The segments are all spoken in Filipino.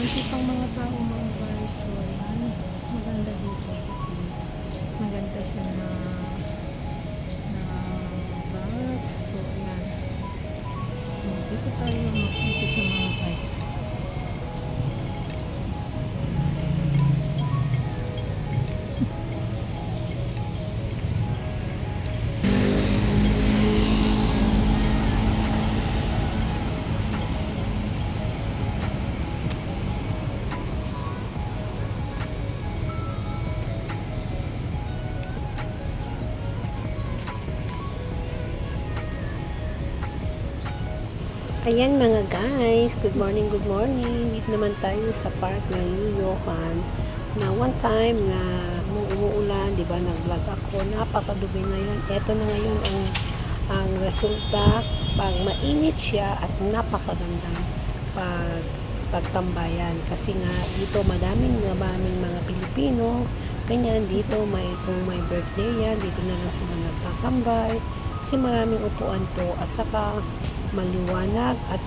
konti pang mga tao mga guys. So ayan, maganda dito kasi maganda siya na bag. So ayan, so dito tayo mag-umpisa mga guys. Ayan mga guys, good morning, good morning. Dito naman tayo sa park ng Yoyohan na one time na umuulan, di ba, nag-vlog ako, napakadumi ngayon. Ito na ngayon ang resulta pag mainit siya at napakagandang pagtambayan kasi nga dito madaming mga Pilipino, ganyan dito kung may birthday yan, dito na lang sila nagtatambay kasi maraming upuan to at saka maliwanag at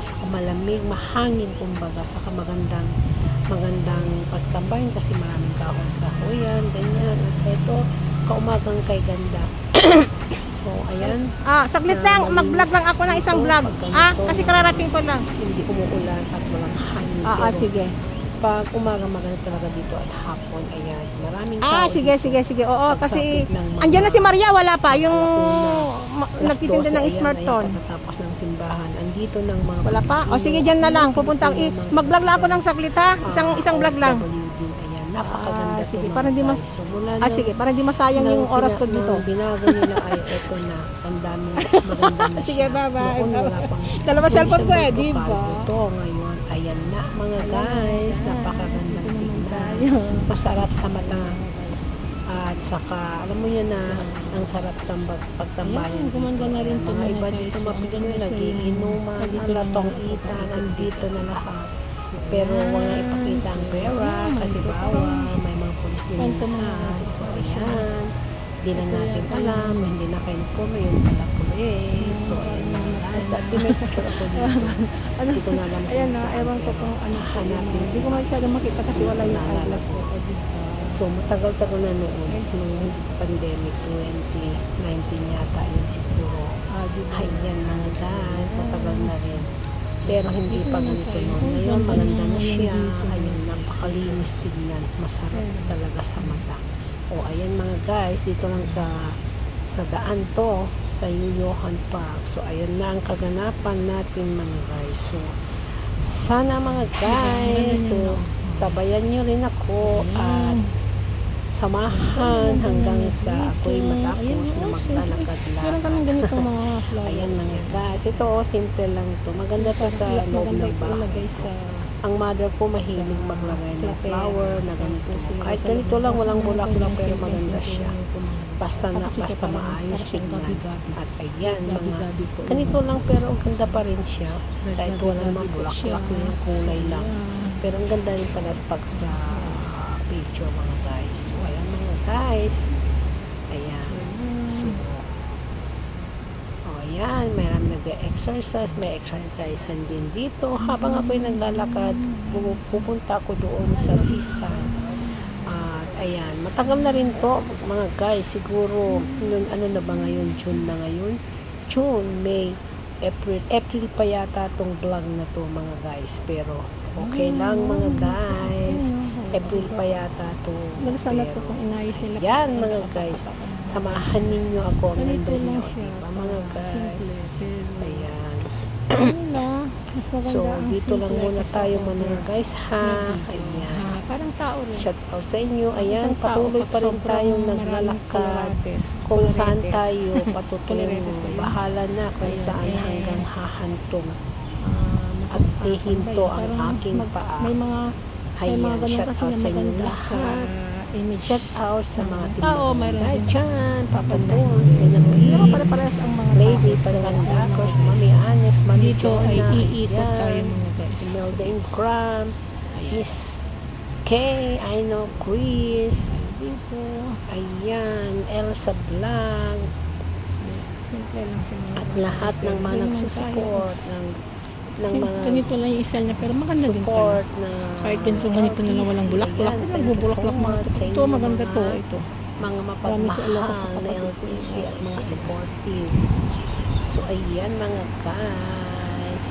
saka malamig, mahangin kumbaga, saka magandang pagtambayan kasi maraming kahoy-kahoyan, ganyan. At ito, kaumagang kay ganda. So, ayan. Saglit lang, mag-vlog lang ako ng isang vlog. Kasi kararating ko lang. Hindi umuulan at walang hangin. Sige. Pag umaga maganda talaga dito at hapon, ayan, maraming tao. Sige. Oo, kasi andyan na si Maria, wala pa yung nagtitinda ng Smartphone. Pagkatapos ng simbahan, andito ng mga wala pa? Sige, dyan na lang. Pupunta mag-vlog lang ako ng saglit ha. Isang vlog lang. Ayan, napakaganda. Sige, para hindi masayang yung oras ko dito. Binago nila ay eto na. Ang daming maganda. Sige, bye-bye. Dalawa cellphone ko di ba? Ito ngayon, ayan na mga guys, napakagandang tingnan. Masarap sa mata. At saka, alam mo yan na, ang sarap pagtambayan. Gumanda na rin mga iba dito mapigil, nagiinuman, alatong itan, andito na lahat. Pero wala ipakita ang pera kasi bawal, may mga pulis din sa so ayan, hindi na natin alam, hindi na kayo po, yung pala pulis. So ayan na guys, dati may picture ako dito. Hindi ko na alam ayan na, ewan ko kung ano hanapin. Hindi ko masyadong makita kasi wala yung eyeglass ko. So matagal-tagal na noon, nung pandemic 2019 yata yun siguro. Ayan mga guys, matagal na rin. Pero hindi pa ganito noon. Ngayon, maganda na siya. Ayun, napakalinis tignan. Masarap talaga sa mata. O, ayan mga guys, dito lang sa daan to, sa Yoyohan Park. So, ayan na ang kaganapan natin mga guys. So, sana mga guys, so, sabayan nyo rin ako at samahan hanggang sa ako'y matapos na maglalakad lang. Meron kaming ganitong mga flower. Ayan mga guys. Ito, simple lang ito. Maganda pa sa loob ng bahay. Ang mother ko mahilig maglagay ng flower na ganito. Kahit ganito lang, walang bulaklak pero maganda siya. Basta maayos tignan. At ayan, mga ganito lang pero ang ganda pa rin siya. Kahit walang mga bulaklak na yung kulay lang. Pero ang ganda rin pala pag sa picture mga guys. So, ayan mga guys. Ayan. So, ayan. Mayroon nag-exercise. May exercise din dito. Habang ako'y naglalakad, pupunta ako doon sa seaside. At ayan. Matagal na rin to mga guys. Siguro, ano na ba ngayon? June na ngayon? June, May, April pa yata tong vlog na to mga guys. Pero, okay lang mga guys. April pa yata to. Sana to kung inayos nila. Yan mga guys. Samahan ninyo ako. Ang ganda nyo. Diba mga guys? Ayan. So, dito lang muna tayo mga guys ha. Ayan. Parang tao rin. Shout out sa inyo. Ayan, patuloy pa rin tayong naglalakad. Kung saan tayo patutuloy. Bahala na kung saan hanggang hahantong. At ihinto ang aking paa. May mga ganun kasi na maganda sa image. Shout out sa mga tindahan dyan, Papa Bones, Pero pare-parehas ang mga lady, Palangandakos, Mami Annex, Mami dito Jonah, ay iikot tayo mga guys. Imelda Ingram, Miss K, I know Chris, dito. Ayan, Elsa Blanc, Simple lang sa mga at lahat ng mga nagsusupport ng ng mga ganito lang yung style niya, pero maganda din pala. support na Kahit ganito ganito na lang walang bulaklak. Ayan, thank you Nagbubulaklak so mga much to. sa Ito, inyo, maganda to. mga Ito. mapagmahal Dami sa Ilocos sa na kapatid ko. LTC at mga supportive. So, ayan mga guys.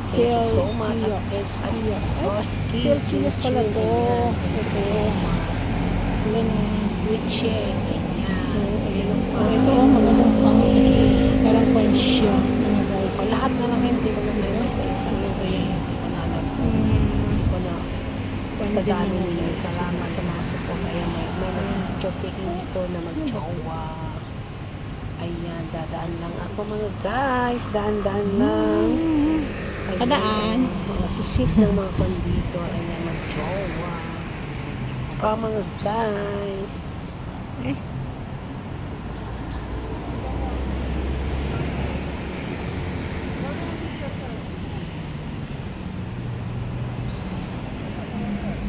Thank you so much. At Roski. Sale Kios pala to. Ito. Wala na. Witching. Ayan. So, ayun. Ito, magandang pang parang pansya. Ano guys. O, lahat na lang hindi ko na may sa isa. So, yan. Hindi ko na alam. Hindi ko na sa dami nila. Salamat sa mga support. Ayan, may nag-choking dito na mag-chowa. Ayan, dadaan lang ako mga guys. Daan-daan lang. Ayan, Padaan. mga susit ng mga kondito. Ayan, mag-chowa. Pa mga guys. Eh.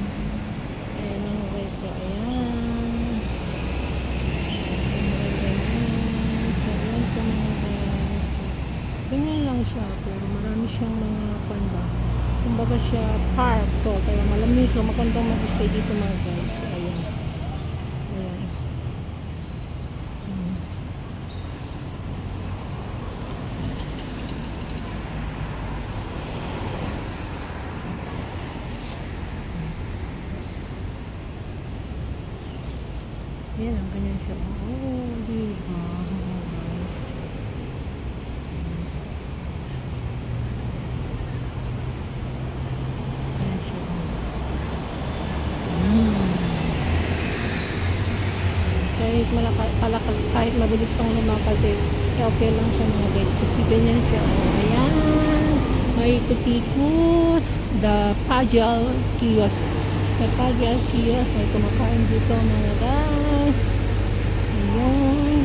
Ayan mga guys. So, ayan. So, ayan po mga guys. So, ganyan lang siya. Pero marami siyang mga panda. Kumbaga siya park to. Kaya malamig o magandang mag-stay dito mga guys. So, ayan. Ayan. Ayan ang ganyan siya. Oh, diba mga guys. Ayan siya. Kahit mabilis kang lumakad eh, okay lang siya mga guys kasi ganyan siya. Oh, ayan, may ikot-ikot. The Pajal Kiosk. The Pajal Kiosk, may kumakain dito mga guys. Ayan.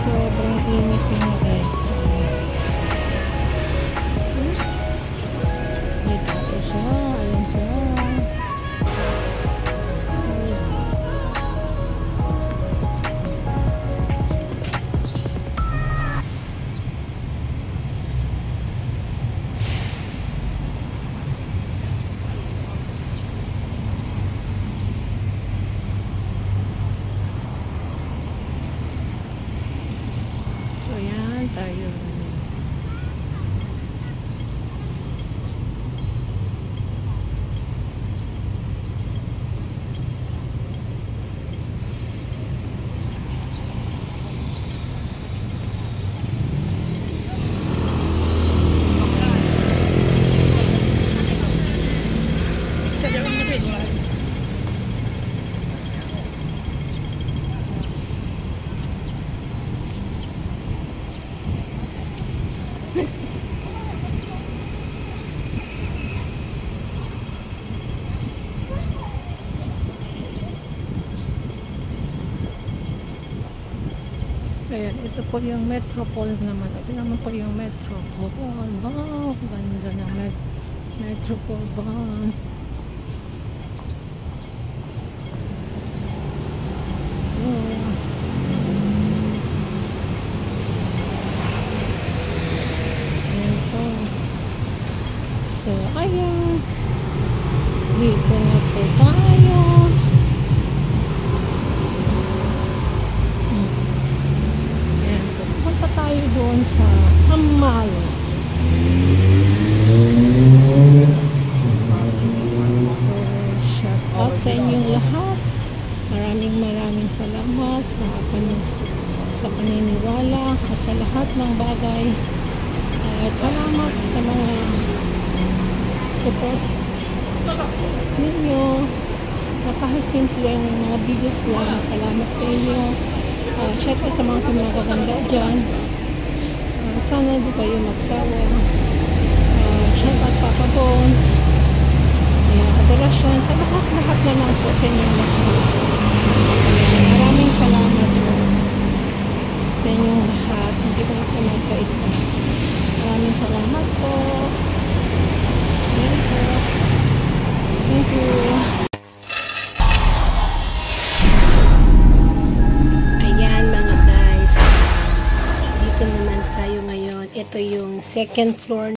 Sobrang init na guys. May tato siya. Ayan siya. So ayan tayo. Ayan, ito po yung Metropole naman. Ito naman po yung Metropole. Wow, ganda ng Metropole bus. Ayan po. So, ayan. Dito na po tayo. Ayan po. Punta tayo doon sa Sammalo. So, shout out sa inyong lahat. Maraming salamat sa paniniwala at sa lahat ng bagay. At salamat sa mga support ninyo. kahit simpleng mga videos lang. Salamat sa inyo. Shout out sa mga pinagaganda dyan. At sana hindi kayo magsawa. Shout out Papa Bones. Adorasyon sa lahat-lahat na lang po sa inyo lahat. Maraming salamat po sa inyong lahat. Hindi ko po nasa isa. Maraming salamat po. Ayan po. Thank you. Ayan mga guys. Dito naman tayo ngayon. Ito yung second floor